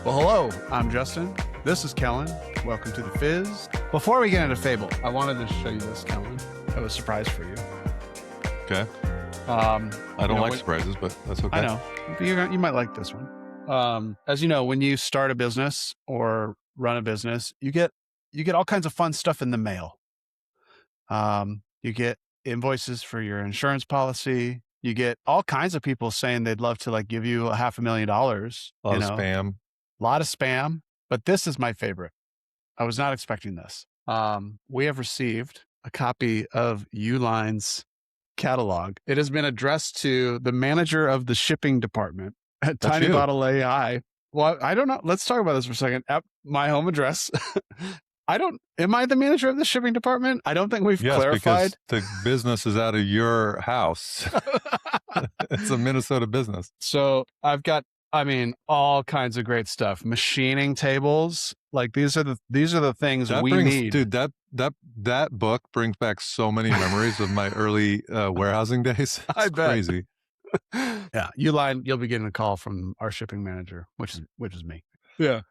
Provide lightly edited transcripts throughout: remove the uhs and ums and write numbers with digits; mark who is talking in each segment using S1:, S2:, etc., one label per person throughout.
S1: Well, hello, I'm Justin. This is Kellan. Welcome to The Fizz. Before we get into Fable, I wanted to show you this, Kellan. I have a surprise for you.
S2: Okay. I don't like surprises, but that's okay.
S1: I know. You might like this one. As you know, when you start a business or run a business, you get all kinds of fun stuff in the mail. You get invoices for your insurance policy. You get all kinds of people saying they'd love to like give you $500,000.
S2: A lot of spam.
S1: A lot of spam, but this is my favorite. I was not expecting this. We have received a copy of Uline's catalog. It has been addressed to the manager of the shipping department at Tiny Bottle AI. Well, I don't know. Let's talk about this for a second. At my home address. Am I the manager of the shipping department? I don't think we've clarified.
S2: Because the business is out of your house. It's a Minnesota business.
S1: So I've got, all kinds of great stuff. Machining tables. Like these are the things we need.
S2: Dude, that book brings back so many memories of my early warehousing days.
S1: I bet.
S2: Crazy.
S1: Yeah. Uline, you'll be getting a call from our shipping manager, which is me.
S2: Yeah.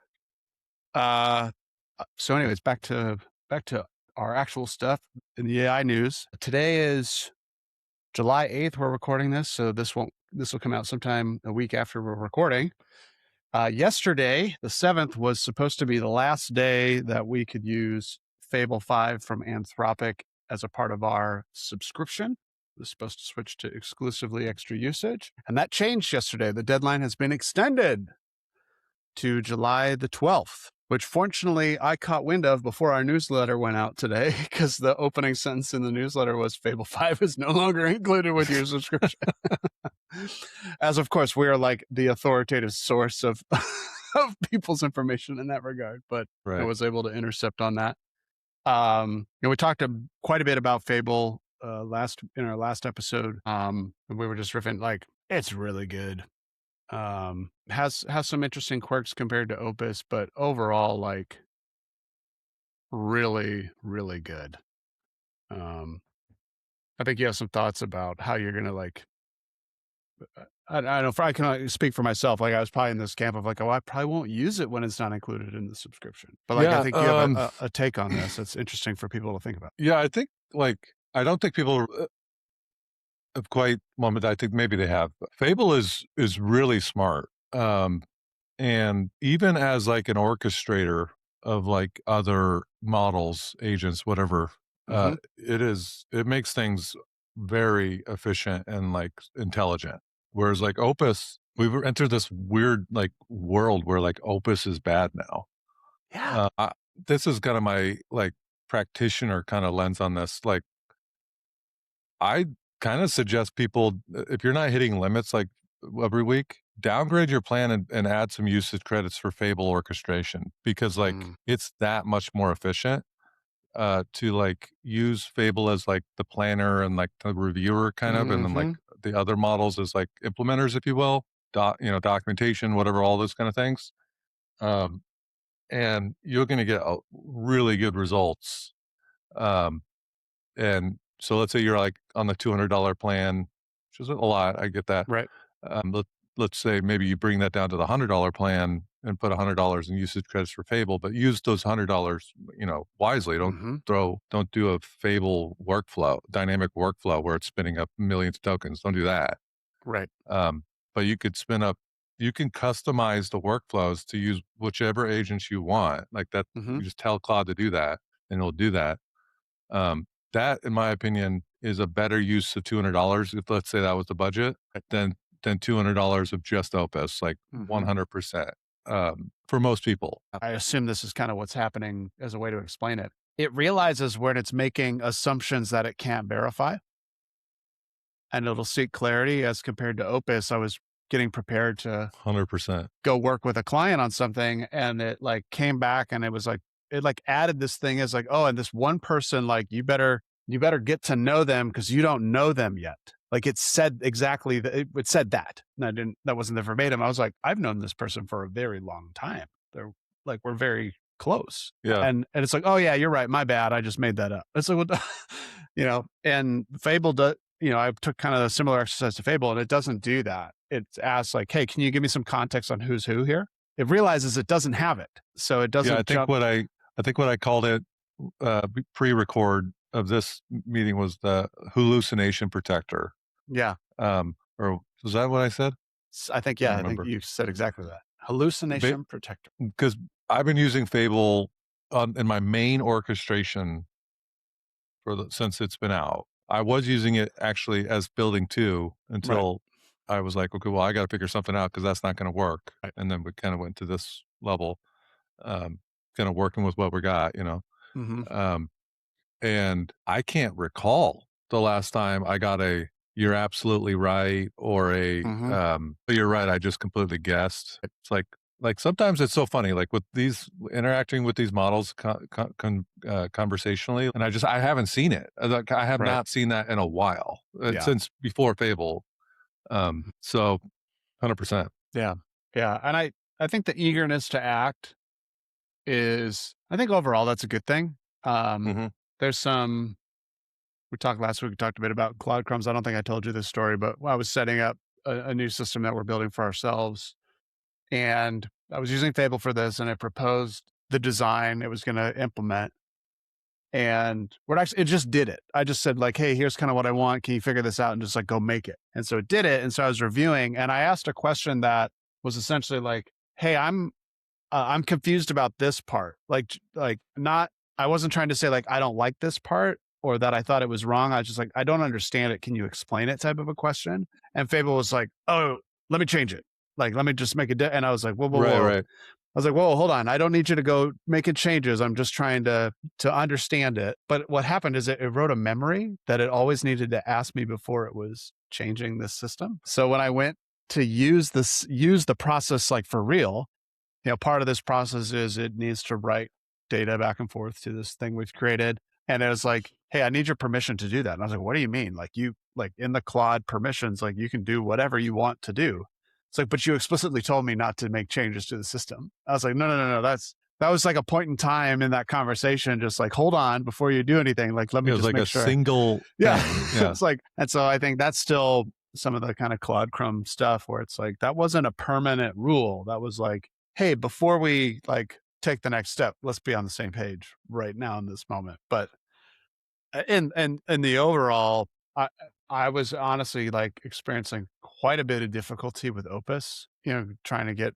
S1: So anyways, back to our actual stuff in the AI news. Today is July 8th. We're recording this. So this will come out sometime a week after we're recording. Yesterday, the 7th, was supposed to be the last day that we could use Fable 5 from Anthropic as a part of our subscription. It was supposed to switch to exclusively extra usage. And that changed yesterday. The deadline has been extended to July the 12th, which fortunately I caught wind of before our newsletter went out today, because the opening sentence in the newsletter was Fable 5 is no longer included with your subscription. As of course, we are like the authoritative source of people's information in that regard, but
S2: right.
S1: I was able to intercept on that. We talked quite a bit about Fable in our last episode. We were just riffing, like, it's really good. Has some interesting quirks compared to Opus, but overall, like, really, really good. I think you have some thoughts about how you're going to, like, I don't know, I can speak for myself. Like, I was probably in this camp of like, I probably won't use it when it's not included in the subscription. But like, I think you have a take on this. It's interesting for people to think about.
S2: Yeah, I think I don't think people have quite, well, I think maybe they have. Fable is really smart. And even as like an orchestrator of like other models, agents, whatever, it makes things very efficient and like intelligent. Whereas like Opus, we've entered this weird like world where like Opus is bad now.
S1: Yeah.
S2: This is kind of my like practitioner kind of lens on this. Like, I kind of suggest people, if you're not hitting limits like every week, downgrade your plan and add some usage credits for Fable orchestration, because like it's that much more efficient to like use Fable as like the planner and like the reviewer kind of, and then like the other models as like implementers, if you will, documentation, whatever, all those kind of things. And you're going to get really good results. And so let's say you're like on the $200 plan, which is a lot. I get that.
S1: Right.
S2: Let's say maybe you bring that down to the $100 plan and put $100 in usage credits for Fable, but use those $100, wisely. Don't do a Fable workflow, dynamic workflow where it's spinning up millions of tokens. Don't do that.
S1: Right.
S2: But you can customize the workflows to use whichever agents you want, like that. You just tell Claude to do that and it'll do that. That, in my opinion, is a better use of $200. If let's say that was the budget, than $200 of just Opus, like 100%. For most people.
S1: I assume this is kind of what's happening as a way to explain it. It realizes when it's making assumptions that it can't verify, and it'll seek clarity. As compared to Opus, I was getting prepared to
S2: 100%
S1: go work with a client on something, and it like came back and it was like, it like added this thing as like, oh, and this one person, like, you better get to know them because you don't know them yet. Like, it said exactly that. It said that. And that wasn't the verbatim. I was like, I've known this person for a very long time. We're very close.
S2: Yeah.
S1: And it's like, oh yeah, you're right. My bad. I just made that up. It's like, and Fable does, I took kind of a similar exercise to Fable, and it doesn't do that. It asks like, hey, can you give me some context on who's who here? it realizes it doesn't have it, so it
S2: Yeah,
S1: doesn't jump.
S2: I think what I called it pre-record of this meeting was the hallucination protector.
S1: Yeah,
S2: Or was that what I said?
S1: I think,
S2: I don't
S1: yeah, I think
S2: remember.
S1: you said exactly that. Hallucination protector.
S2: Because I've been using Fable in my main orchestration since it's been out. I was using it actually as building 2
S1: Right,
S2: until I was like, okay, well, I got to figure something out because that's not going to work.
S1: right.
S2: And then we kind of went to this level, um, kind of working with what we got, you know.
S1: Mhm,
S2: Um, and I can't recall the last time I got a "You're absolutely right" or
S1: mhm.
S2: "You're right, I just completely guessed." It's like sometimes it's so funny, like with these interacting with these models conversationally, and I haven't seen it. Like I have
S1: Right.
S2: not seen that in a while
S1: Yeah.
S2: since before Fable. So 100%.
S1: Yeah. Yeah, and I think the eagerness to act is, I think overall that's a good thing. Um,
S2: Hmm.
S1: there's some we talked last week, we talked a bit about cloud crumbs. I don't think I told you this story, but I was setting up a new system that we're building for ourselves, and I was using Fable for this, and I proposed the design it was gonna implement, and what actually it just did it. I just said like, "Hey, here's kinda what I want. Can you figure this out?" And just like, "Go make it." And so it did it, and so I was reviewing, and I asked a question that was essentially like, "Hey, I'm confused about this part." Like not I wasn't trying to say like I don't like this part or that I thought it was wrong. I was just like, "I don't understand it. Can you explain it?" type of a question. And Fable was like, "Oh, let me change it. Like, let me just make it." And I was like, "Whoa, whoa,
S2: Right,
S1: whoa."
S2: right.
S1: I was like, "Whoa, hold on. I don't need you to go making changes. I'm just trying to understand it." But what happened is it wrote a memory that it always needed to ask me before it was changing this system. So when I went to use the process like for real, part of this process is it needs to write data back and forth to this thing we've created. And it was like, "Hey, I need your permission to do that." And I was like, "What do you mean? Like like in the Claude permissions, like you can do whatever you want to do." It's like, "But you explicitly told me not to make changes to the system." I was like, "No, no, no, no. That was like a point in time in that conversation. Just like, hold on before you do anything. Like, let
S2: It
S1: me
S2: was
S1: just
S2: like
S1: make
S2: a
S1: sure."
S2: single
S1: Yeah.
S2: thing. Yeah.
S1: It's like, and so I think that's still some of the kind of Claude Crumb stuff where it's like, that wasn't a permanent rule. That was like, "Hey, before we like take the next step, let's be on the same page right now in this moment." But in the overall, I I was honestly like experiencing quite a bit of difficulty with Opus, trying to get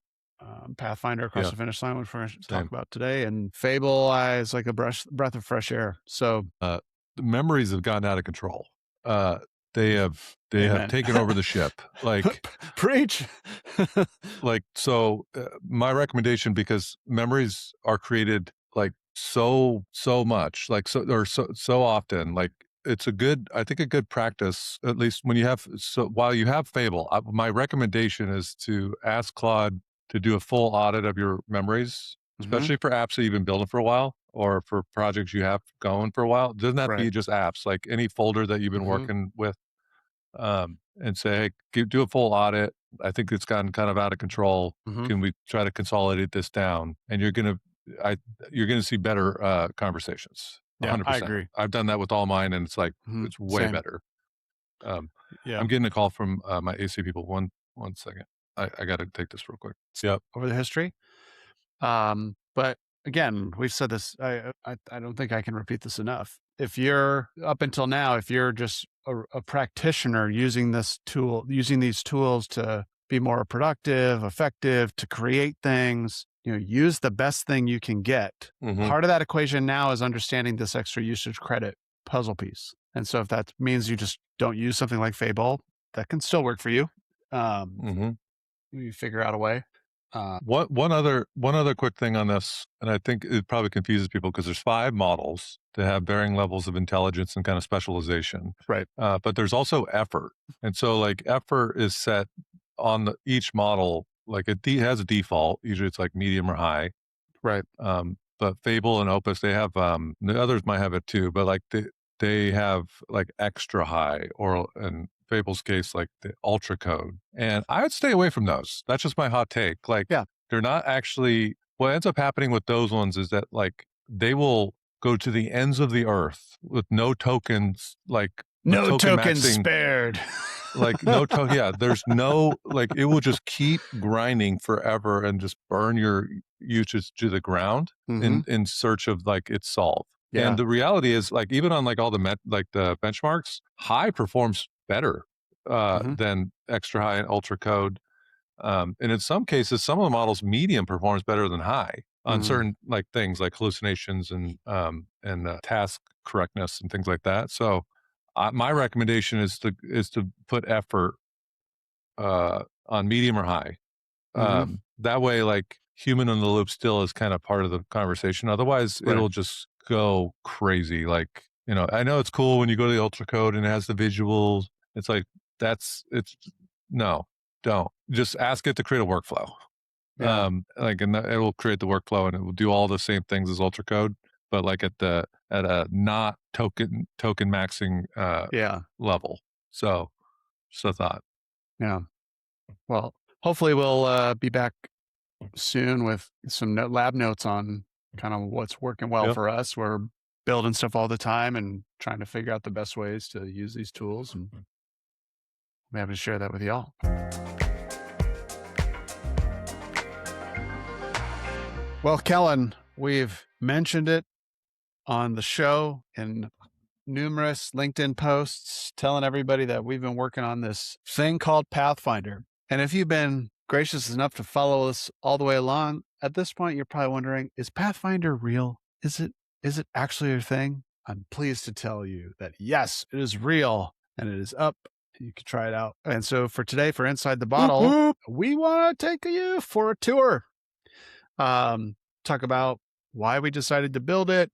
S1: Pathfinder across
S2: Yeah.
S1: the finish line, which we're going to talk
S2: Same.
S1: about today. And Fable is like a breath of fresh air. So,
S2: The memories have gotten out of control. Uh, they have
S1: amen.
S2: taken over the ship.
S1: Preach.
S2: My recommendation, because memories are created like so much, like so often, like it's a good, I think a good practice, at least when you have, so while you have Fable, my recommendation is to ask Claude to do a full audit of your memories,
S1: Hmm.
S2: especially for apps that you've been building for a while or for projects you have going for a while. It doesn't have to
S1: Right.
S2: be just apps, like any folder that you've been
S1: Hmm.
S2: working with, and say, "Hey, do a full audit. I think it's gotten kind of out of control.
S1: Hmm.
S2: Can we try to consolidate this down?" And I, you're gonna see better conversations.
S1: Yeah, I
S2: 100%.
S1: agree.
S2: I've done that with all mine, and it's like it's way
S1: Same.
S2: better. Um,
S1: Yeah.
S2: I'm getting a call from my AC people. One second. I got to take this real quick. Yep.
S1: Over the history. But again, we've said this. I don't think I can repeat this enough. If you're up until now, if you're just a practitioner using using these tools to be more productive, effective, to create things, use the best thing you can get.
S2: Mm-hmm.
S1: Part of that equation now is understanding this extra usage credit puzzle piece. And so if that means you just don't use something like Fable, that can still work for you. Um,
S2: Mm-hmm.
S1: you figure out a way. Uh,
S2: One other quick thing on this, and I think it probably confuses people because there's 5 models that have varying levels of intelligence and kind of specialization.
S1: right.
S2: But there's also effort, and so like effort is set on each model. Like has a default. Usually it's like medium or high.
S1: Right.
S2: But Fable and Opus, they have the others might have it too, but like they have like extra high, or in Fable's case, like the ultra code. And I would stay away from those. That's just my hot take. Like
S1: Yeah.
S2: they're not actually, what ends up happening with those ones is that like they will go to the ends of the earth with no tokens, like with
S1: No
S2: token
S1: tokens
S2: maxing.
S1: spared.
S2: Like, no to yeah, there's no like, it will just keep grinding forever and just burn your usage to the ground
S1: Mhm.
S2: in search of, like, its solve. And
S1: Yeah.
S2: the reality is, like, even on, like, all the like, the benchmarks, high performs better,
S1: Mhm.
S2: than extra high and ultra code. And in some cases, some of the models, medium performs better than high on
S1: Mhm.
S2: certain, like, things like hallucinations and task correctness and things like that. So, my recommendation is to put effort on medium or high.
S1: Mhm.
S2: That way, like, human in the loop still is kind of part of the conversation. Otherwise,
S1: Right.
S2: it'll just go crazy. Like, I know it's cool when you go to the ultra code and it has the visuals. It's like, it's no, don't just ask it to create a workflow.
S1: Yeah.
S2: Like, and it will create the workflow and it will do all the same things as ultra code, but like at a not token maxing
S1: Yeah.
S2: level. So, just a thought.
S1: Yeah. Well, hopefully we'll be back soon with some lab notes on kind of what's working well
S2: Yeah.
S1: for us. We're building stuff all the time and trying to figure out the best ways to use these tools, and I'm happy to share that with y'all. Well, Kellen, we've mentioned it on the show in numerous LinkedIn posts telling everybody that we've been working on this thing called Pathfinder. And if you've been gracious enough to follow us all the way along, at this point you're probably wondering, is Pathfinder real? Is it actually a thing? I'm pleased to tell you that yes, it is real and it is up. You can try it out. And so for today, for Inside the
S2: Whoop
S1: Bottle,
S2: whoop.
S1: we want to take you for a tour. Talk about why we decided to build it,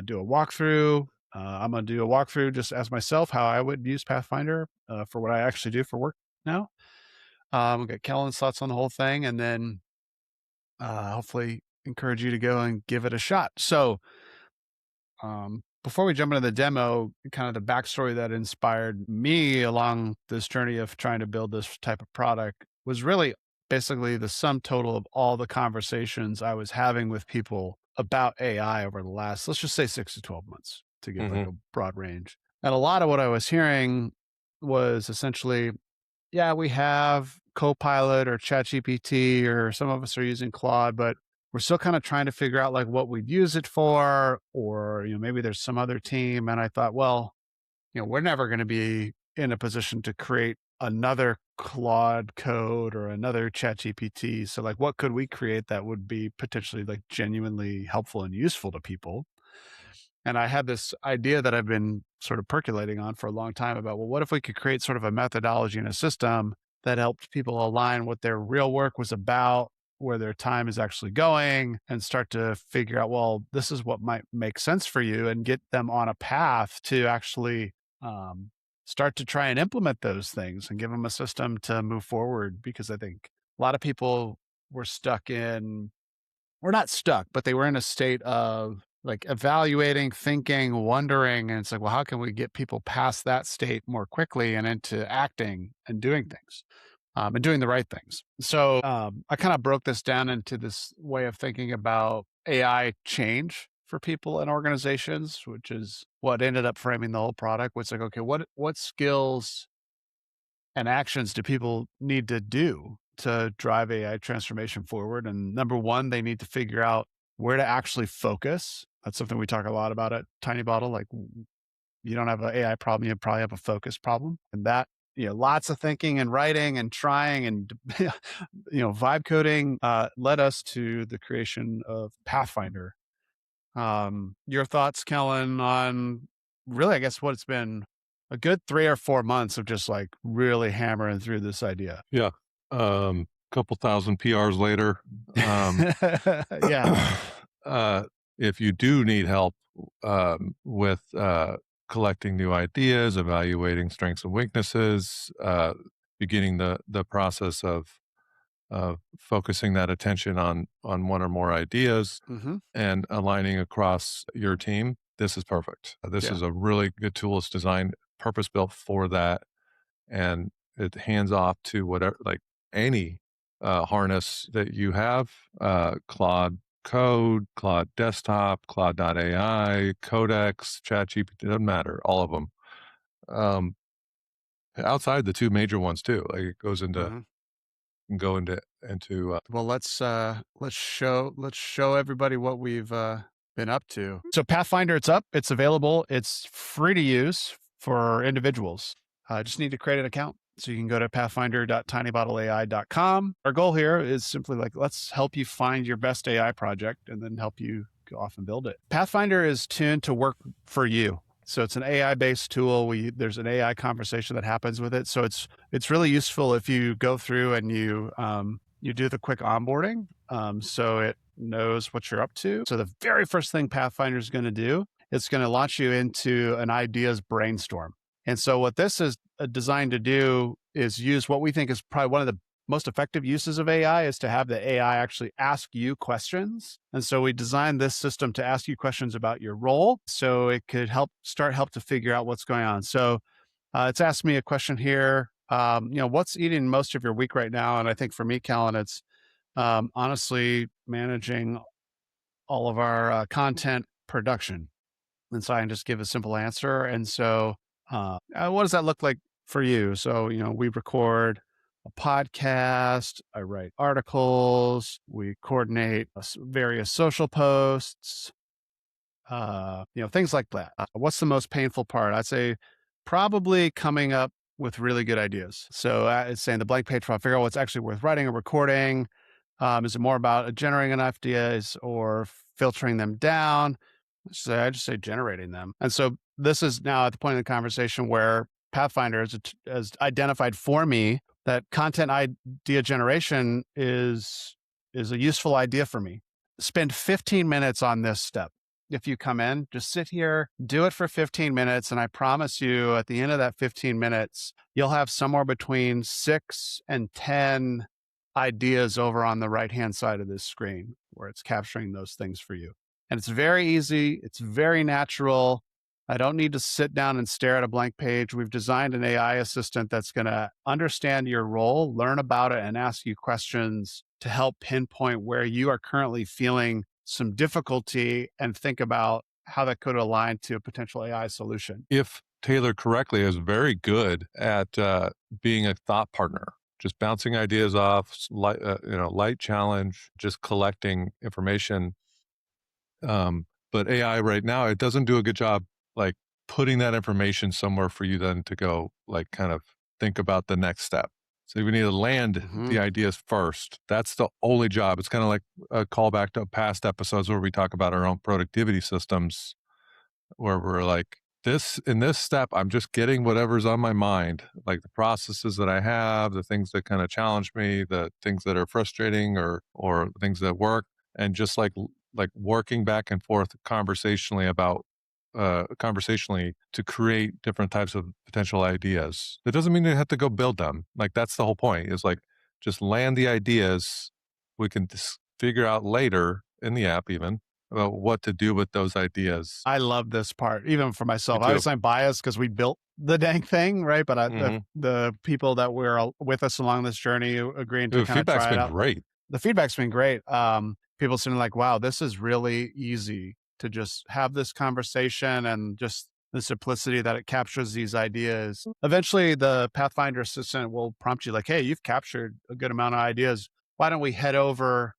S1: do a walkthrough. I'm going to do a walkthrough, just as myself, how I would use Pathfinder for what I actually do for work now. We'll get Kellen's thoughts on the whole thing, and then hopefully encourage you to go and give it a shot. So, before we jump into the demo, kind of the backstory that inspired me along this journey of trying to build this type of product was really basically the sum total of all the conversations I was having with people about AI over the last, let's just say 6 to 12 months to give like
S2: Hmm.
S1: a broad range. And a lot of what I was hearing was essentially, yeah, we have Copilot or ChatGPT, or some of us are using Claude, but we're still kind of trying to figure out like what we'd use it for, or maybe there's some other team. And I thought, well, we're never going to be in a position to create another Claude code or another ChatGPT. So, like, what could we create that would be potentially like genuinely helpful and useful to people? And I had this idea that I've been sort of percolating on for a long time about, well, what if we could create sort of a methodology and a system that helped people align what their real work was about, where their time is actually going, and start to figure out, well, this is what might make sense for you, and get them on a path to actually um, start to try and implement those things and give them a system to move forward. Because I think a lot of people were stuck in, we're not stuck, but they were in a state of like evaluating, thinking, wondering. And it's like, well, how can we get people past that state more quickly and into acting and doing things and doing the right things? So I kind of broke this down into this way of thinking about AI change for people and organizations, which is what ended up framing the whole product. Which, like, okay, what skills and actions do people need to do to drive AI transformation forward? And number one, they need to figure out where to actually focus. That's something we talk a lot about at Tiny Bottle. Like, you don't have an AI problem, you probably have a focus problem. And that, lots of thinking and writing and trying and, vibe coding led us to the creation of Pathfinder. Your thoughts, Kellen, on really, I guess, what it's been a good 3 or 4 months of just like really hammering through this idea.
S2: Yeah. Couple thousand PRs later.
S1: Yeah.
S2: Uh, if you do need help with collecting new ideas, evaluating strengths and weaknesses, beginning the process of focusing that attention on one or more ideas
S1: Hmm.
S2: and aligning across your team, this is perfect. This
S1: Yeah.
S2: is a really good tool. It's designed purpose built for that, and it hands off to whatever, like, any harness that you have, Claude Code, Claude Desktop, Claude.ai, Codex, ChatGPT, doesn't matter, all of them. Um, outside the two major ones too. Like it goes into
S1: Mhm.
S2: can go into
S1: Well, let's show everybody what we've been up to. So Pathfinder, it's up, it's available, it's free to use for individuals. Just need to create an account. So you can go to pathfinder.tinybottleai.com. Our goal here is simply like, let's help you find your best AI project and then help you go off and build it. Pathfinder is tuned to work for you. So it's an AI based tool. There's an AI conversation that happens with it. So it's really useful if you go through and you do the quick onboarding, so it knows what you're up to. So the very first thing Pathfinder is going to do, it's going to launch you into an ideas brainstorm. And so what this is designed to do is use what we think is probably one of the most effective uses of AI is to have the AI actually ask you questions. And so we designed this system to ask you questions about your role so it could help to figure out what's going on. So it's asked me a question here. What's eating most of your week right now? And I think for me, Kellan, it's honestly managing all of our content production. And so I can just give a simple answer. And so, what does that look like for you? So, we record a podcast, I write articles, we coordinate various social posts, things like that. What's the most painful part? I'd say probably coming up with really good ideas. So it's saying the blank page file, figure out what's actually worth writing or recording. Is it more about generating enough ideas or filtering them down? So I just say generating them. And so this is now at the point in the conversation where Pathfinder has identified for me that content idea generation is a useful idea for me. Spend 15 minutes on this step. If you come in, just sit here, do it for 15 minutes. And I promise you at the end of that 15 minutes, you'll have somewhere between 6 and 10 ideas over on the right-hand side of this screen where it's capturing those things for you. And it's very easy. It's very natural. I don't need to sit down and stare at a blank page. We've designed an AI assistant that's going to understand your role, learn about it, and ask you questions to help pinpoint where you are currently feeling some difficulty and think about how that could align to a potential AI solution.
S2: if tailored correctly, is very good at being a thought partner, just bouncing ideas off, light challenge, just collecting information. But AI right now, it doesn't do a good job like putting that information somewhere for you then to go like kind of think about the next step. So we need to land the
S1: Mhm.
S2: ideas first. That's the only job. It's kind of like a callback to past episodes where we talk about our own productivity systems, where we're like, this in this step, I'm just getting whatever's on my mind, like the processes that I have, the things that kind of challenge me, the things that are frustrating or things that work, and just like working back and forth conversationally to create different types of potential ideas. That doesn't mean you have to go build them. Like that's the whole point. Is like just land the ideas. We can figure out later in the app even about what to do with those ideas.
S1: I love this part, even for
S2: Me
S1: myself.
S2: too.
S1: Obviously, I'm biased because we built the dang thing, right? But
S2: Mhm.
S1: the people that were with us along this journey agreeing to
S2: The
S1: kind of
S2: feedback's
S1: try it
S2: been
S1: out,
S2: great.
S1: the feedback's been great. People seem like, wow, this is really easy to just have this conversation and just the simplicity that it captures these ideas. Eventually, the Pathfinder assistant will prompt you like, hey, you've captured a good amount of ideas. Why don't we head over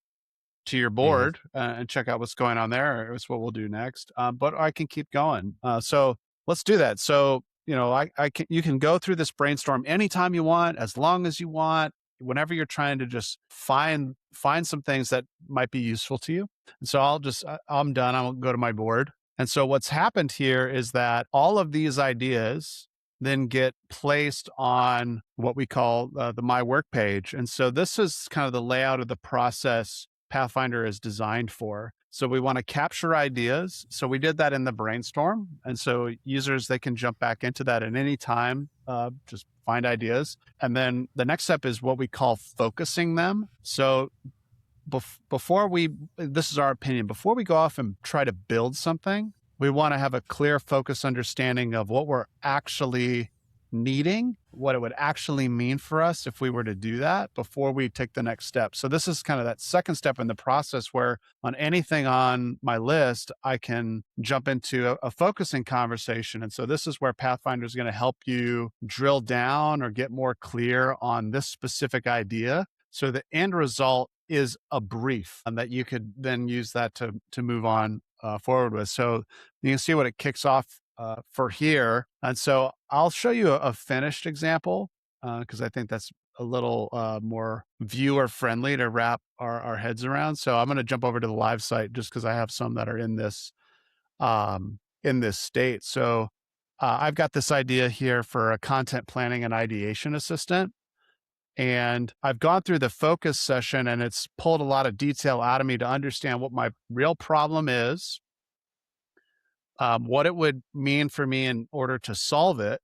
S1: to your
S2: Mhm.
S1: board and check out what's going on there? It's what we'll do next. But I can keep going. So let's do that. So, you can go through this brainstorm anytime you want, as long as you want, whenever you're trying to just find some things that might be useful to you. And so I'm done. I'll go to my board. And so what's happened here is that all of these ideas then get placed on what we call the My Work page. And so this is kind of the layout of the process Pathfinder is designed for. So we want to capture ideas. So we did that in the brainstorm. And so users, they can jump back into that at any time, just find ideas. And then the next step is what we call focusing them. So this is our opinion, before we go off and try to build something, we want to have a clear focus understanding of what we're actually needing, what it would actually mean for us if we were to do that before we take the next step. So this is kind of that second step in the process where on anything on my list, I can jump into a focusing conversation. And so this is where Pathfinder is going to help you drill down or get more clear on this specific idea. So the end result is a brief and that you could then use that to move on forward with. So you can see what it kicks off for here. And so I'll show you a finished example because I think that's a little more viewer friendly to wrap our heads around. So I'm going to jump over to the live site just because I have some that are in this state. So I've got this idea here for a content planning and ideation assistant. And I've gone through the focus session and it's pulled a lot of detail out of me to understand what my real problem is, what it would mean for me in order to solve it,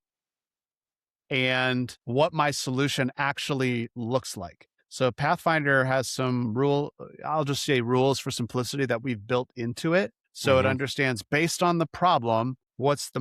S1: and what my solution actually looks like. So Pathfinder has some I'll just say rules for simplicity that we've built into it. So it
S2: Mhm.
S1: understands based on the problem, what's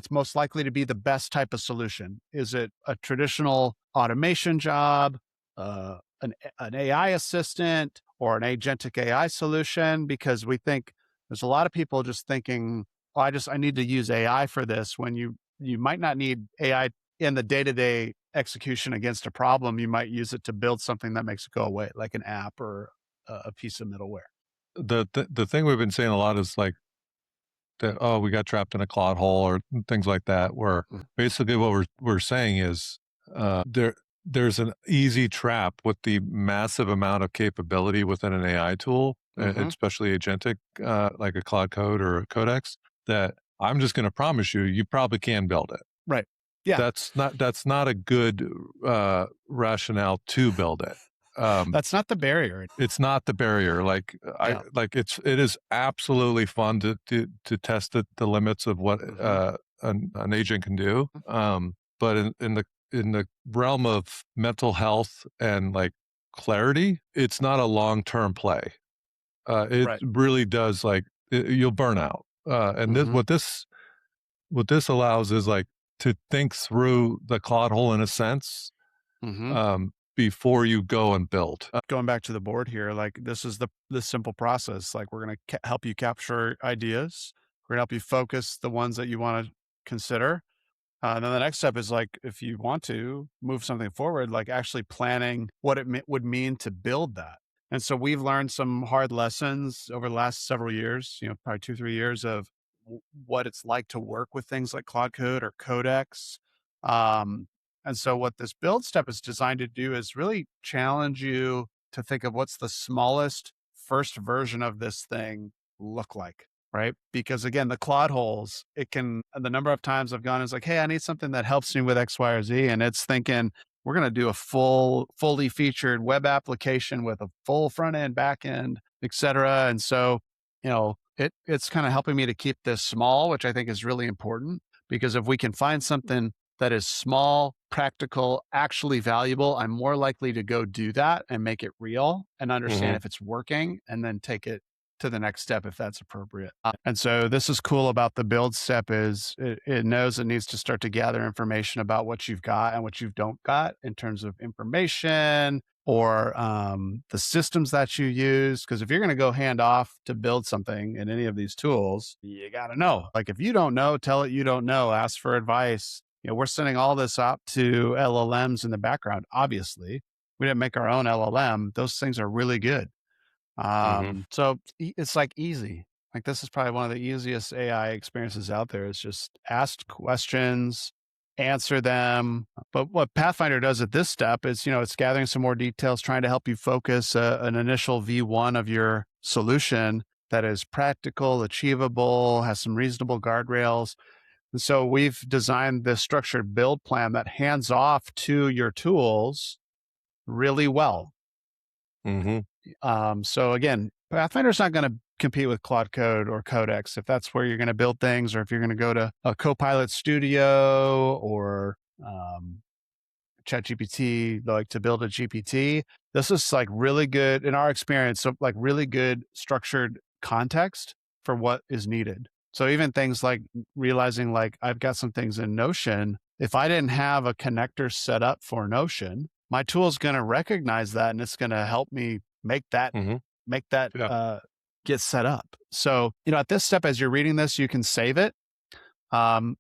S1: most likely to be the best type of solution. Is it a traditional automation job, an AI assistant, or an agentic AI solution? Because we think there's a lot of people just thinking, oh, I need to use AI for this when you might not need AI in the day-to-day execution against a problem. You might use it to build something that makes it go away, like an app or a piece of middleware.
S2: The thing we've been saying a lot is like that, "Oh, we got trapped in a clod hole," or things like that, where
S1: Mhm.
S2: basically what we're saying is, there's an easy trap with the massive amount of capability within an AI tool,
S1: Mhm.
S2: especially agentic, like a Cloud Code or a Codex, that I'm just gonna promise you, you probably can build it.
S1: Right. Yeah.
S2: That's not a good, rationale to build it.
S1: That's not the barrier.
S2: It's not the barrier. Like
S1: Yeah.
S2: it is absolutely fun to test the limits of what
S1: Mhm.
S2: an agent can do. But in the realm of mental health and like clarity, it's not a long-term play. It
S1: Right.
S2: really does you'll burn out. And this
S1: Mhm.
S2: what this allows is like to think through the clod hole in a sense,
S1: Mhm.
S2: before you go and build.
S1: Going back to the board here, like this is the simple process. Like we're going to help you capture ideas. We're going to help you focus the ones that you want to consider. And then the next step is like, if you want to move something forward, like actually planning what it would mean to build that. And so we've learned some hard lessons over the last several years, probably 2, 3 years of what it's like to work with things like Cloud Code or Codex. Um, and so what this build step is designed to do is really challenge you to think of what's the smallest first version of this thing look like. Right. Because again, the clod holes, the number of times I've gone is like, hey, I need something that helps me with X, Y, or Z. And it's thinking, we're going to do a fully featured web application with a full front end, back end, et cetera. And so, it's kind of helping me to keep this small, which I think is really important because if we can find something that is small, practical, actually valuable, I'm more likely to go do that and make it real and understand
S2: Mhm.
S1: if it's working and then take it to the next step if that's appropriate. And so this is cool about the build step is it knows it needs to start to gather information about what you've got and what you don't got in terms of information or the systems that you use. Because if you're going to go hand off to build something in any of these tools, you got to know. Like if you don't know, tell it you don't know. Ask for advice. We're sending all this up to LLMs in the background. Obviously, we didn't make our own LLM. Those things are really good.
S2: Mhm.
S1: So it's like easy. Like this is probably one of the easiest AI experiences out there. Is just ask questions, answer them. But what Pathfinder does at this step is, it's gathering some more details, trying to help you focus an initial V1 of your solution that is practical, achievable, has some reasonable guardrails. And so we've designed this structured build plan that hands off to your tools really well.
S2: Mhm.
S1: So again, Pathfinder's not going to compete with Claude Code or Codex if that's where you're going to build things, or if you're going to go to a Copilot Studio or ChatGPT, like to build a GPT. This is like really good in our experience. So like really good structured context for what is needed. So even things like realizing like I've got some things in Notion if I didn't have a connector set up for Notion, my tool is going to recognize that, and it's going to help me make that
S2: Mhm.
S1: make that
S2: Yeah.
S1: get set up. So, at this step, as you're reading this, you can save it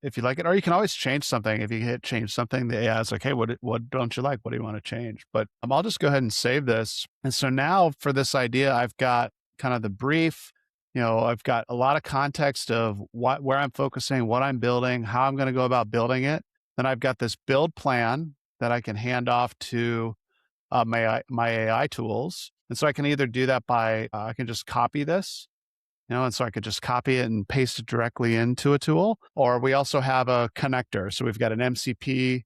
S1: if you like it, or you can always change something. If you hit change something, the AI is like, hey, what don't you like? What do you want to change? But I'll just go ahead and save this. And so now for this idea, I've got kind of the brief. I've got a lot of context of where I'm focusing, what I'm building, how I'm going to go about building it. Then I've got this build plan that I can hand off to my AI tools. And so I can either do that by I can just copy this, and so I could just copy it and paste it directly into a tool. Or we also have a connector. So we've got an MCP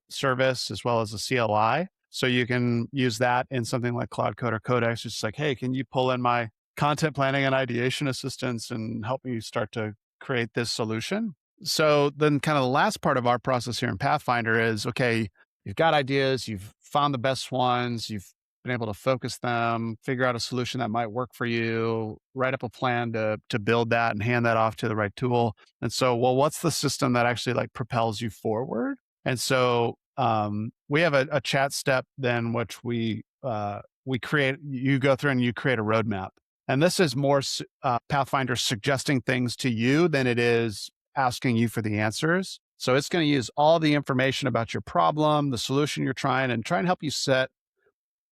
S1: service as well as a CLI. So you can use that in something like Cloud Code or Codex. It's like, hey, can you pull in my content planning and ideation assistance and help me start to create this solution? So then kind of the last part of our process here in Pathfinder is, okay, you've got ideas, you've found the best ones, you've been able to focus them, figure out a solution that might work for you, write up a plan to build that and hand that off to the right tool. And so, well, what's the system that actually like propels you forward? And so we have a chat step then, which we create. You go through and you create a roadmap. And this is more Pathfinder suggesting things to you than it is asking you for the answers. So it's going to use all the information about your problem, the solution you're trying, and try and help you set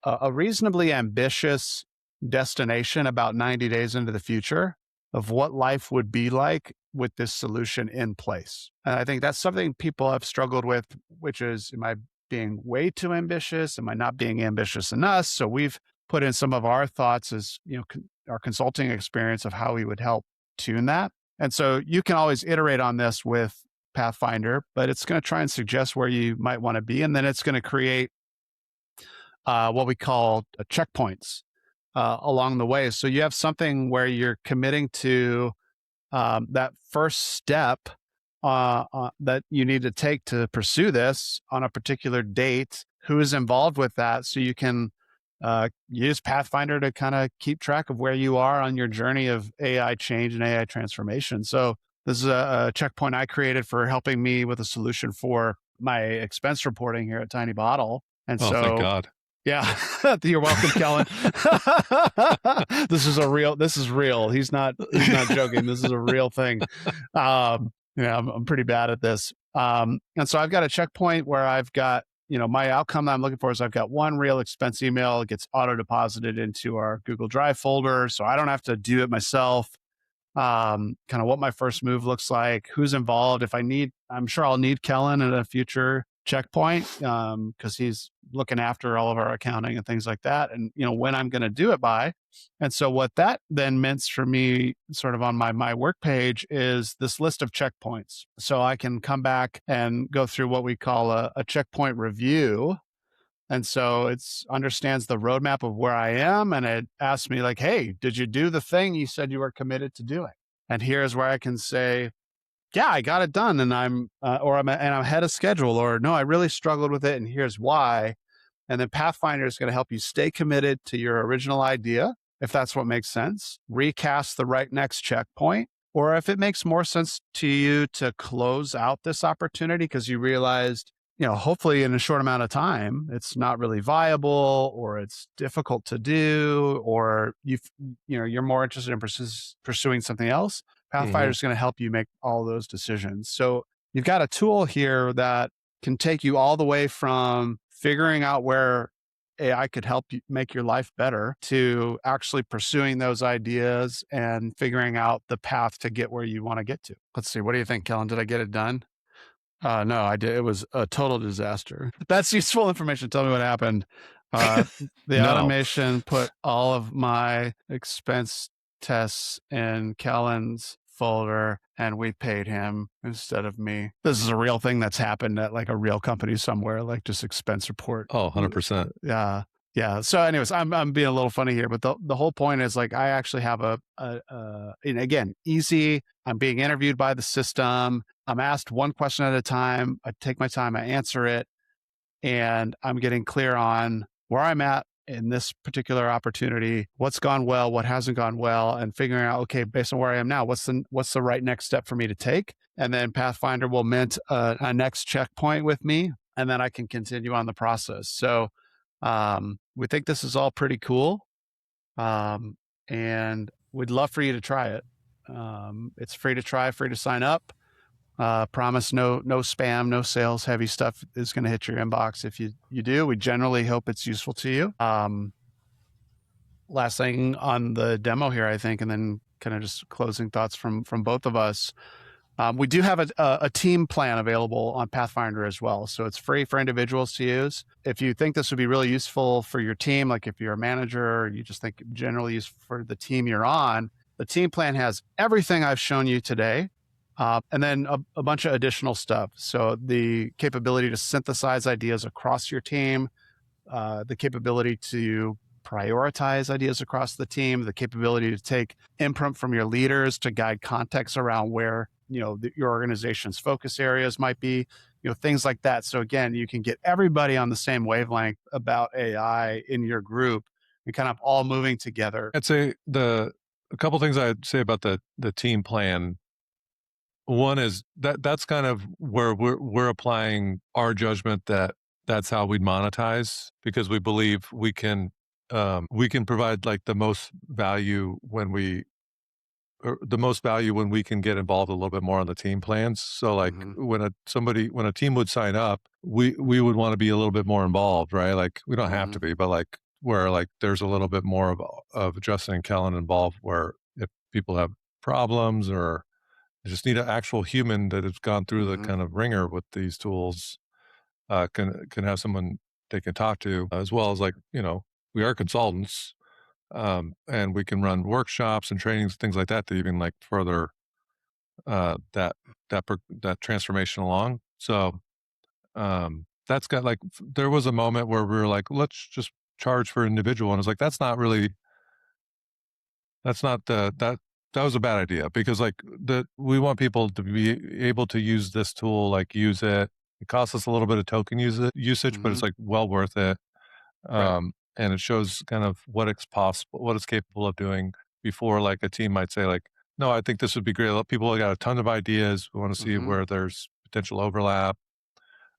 S1: a reasonably ambitious destination about 90 days into the future of what life would be like with this solution in place. And I think that's something people have struggled with, which is, am I being way too ambitious? Am I not being ambitious enough? So we've put in some of our thoughts as, our consulting experience of how we would help tune that. And so you can always iterate on this with Pathfinder, but it's going to try and suggest where you might want to be. And then it's going to create what we call checkpoints along the way. So you have something where you're committing to that first step that you need to take to pursue this on a particular date, who is involved with that. So you can use Pathfinder to kind of keep track of where you are on your journey of AI change and AI transformation. So this is a checkpoint I created for helping me with a solution for my expense reporting here at Tiny Bottle. And
S2: Oh, thank
S1: so
S2: God.
S1: yeah, you're welcome, Kellan. This is real. He's not joking. This is a real thing. I'm pretty bad at this. And so I've got a checkpoint where I've got, my outcome that I'm looking for is I've got one real expense email. It gets auto deposited into our Google Drive folder. So I don't have to do it myself. Kind of what my first move looks like, who's involved. I'm sure I'll need Kellan at a future checkpoint because he's looking after all of our accounting and things like that, and when I'm going to do it by. And so what that then means for me, sort of on my work page, is this list of checkpoints. So I can come back and go through what we call a checkpoint review. And so it's understands the roadmap of where I am, and it asks me like, hey, did you do the thing you said you were committed to doing? And here's where I can say, yeah, I got it done, and I'm ahead of schedule, or no, I really struggled with it, and here's why. And then Pathfinder is going to help you stay committed to your original idea, if that's what makes sense. Recast the right next checkpoint, or if it makes more sense to you to close out this opportunity because you realized, hopefully in a short amount of time, it's not really viable, or it's difficult to do, or you're more interested in pursuing something else. Pathfinder is going to help you make all those decisions. So you've got a tool here that can take you all the way from figuring out where AI could help you make your life better to actually pursuing those ideas and figuring out the path to get where you want to get to. Let's see. What do you think, Kellan? Did I get it done? No, I did. It was a total disaster. That's useful information. Tell me what happened. The
S2: No.
S1: automation put all of my expense tests in Kellan's folder, and we paid him instead of me. This is a real thing that's happened at like a real company somewhere, like just expense report.
S2: Oh, 100%.
S1: Yeah. Yeah. So anyways, I'm being a little funny here, but the whole point is like, I actually have and again, easy. I'm being interviewed by the system. I'm asked one question at a time. I take my time, I answer it, and I'm getting clear on where I'm at in this particular opportunity, what's gone well, what hasn't gone well, and figuring out, okay, based on where I am now, what's the right next step for me to take? And then Pathfinder will mint a next checkpoint with me, and then I can continue on the process. So we think this is all pretty cool, and we'd love for you to try it. It's free to try, free to sign up. Promise no spam, no sales heavy stuff is going to hit your inbox. If you do, we generally hope it's useful to you. Last thing on the demo here, I think, and then kind of just closing thoughts from both of us. We do have a team plan available on Pathfinder as well. So it's free for individuals to use. If you think this would be really useful for your team, like if you're a manager, or you just think generally useful for the team you're on, the team plan has everything I've shown you today. And then a bunch of additional stuff. So the capability to synthesize ideas across your team, the capability to prioritize ideas across the team, the capability to take input from your leaders to guide context around where, your organization's focus areas might be, things like that. So again, you can get everybody on the same wavelength about AI in your group and kind of all moving together.
S2: I'd say a couple things I'd say about the team plan. One is that's kind of where we're applying our judgment that's how we'd monetize, because we believe we can provide like the most value when we can get involved a little bit more on the team plans. So like when a team would sign up, we would want to be a little bit more involved, right? Like we don't have to be, but like where like there's a little bit more of Justin and Kellan involved, where if people have problems or they just need an actual human that has gone through the kind of ringer with these tools, can have someone they can talk to, as well as like, we are consultants, and we can run workshops and trainings, things like that, to even like further that transformation along. So that's got like, there was a moment where we were like, let's just charge for individual, and it's like that was a bad idea, because like we want people to be able to use this tool, like use it. It costs us a little bit of token usage, but it's like well worth it.
S1: Right.
S2: And it shows kind of what it's capable of doing before like a team might say like, no, I think this would be great. People got a ton of ideas. We want to see where there's potential overlap,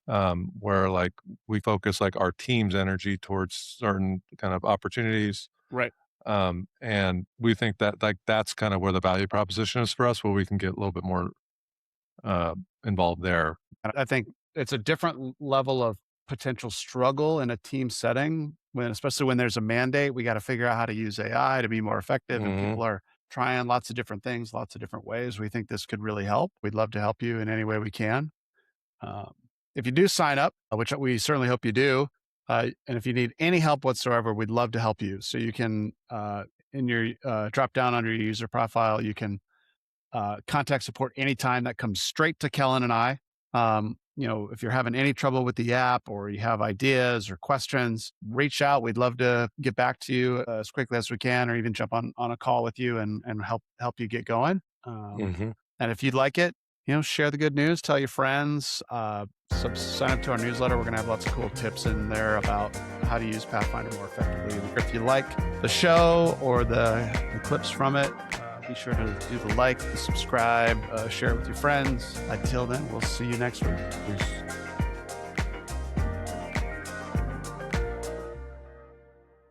S2: where like we focus like our team's energy towards certain kind of opportunities.
S1: Right.
S2: And we think that like that's kind of where the value proposition is for us, where we can get a little bit more involved there.
S1: I think it's a different level of potential struggle in a team setting, especially when there's a mandate. We got to figure out how to use AI to be more effective, and people are trying lots of different things, lots of different ways. We think this could really help. We'd love to help you in any way we can. If you do sign up, which we certainly hope you do, and if you need any help whatsoever, we'd love to help you. So you can, in your drop down under your user profile, you can contact support anytime. That comes straight to Kellan and I. If you're having any trouble with the app, or you have ideas or questions, reach out. We'd love to get back to you as quickly as we can, or even jump on a call with you and help you get going. And if you'd like it, share the good news, tell your friends, sign up to our newsletter. We're going to have lots of cool tips in there about how to use Pathfinder more effectively. If you like the show or the clips from it, be sure to do the like, the subscribe, share it with your friends. Until then, we'll see you next week. Peace.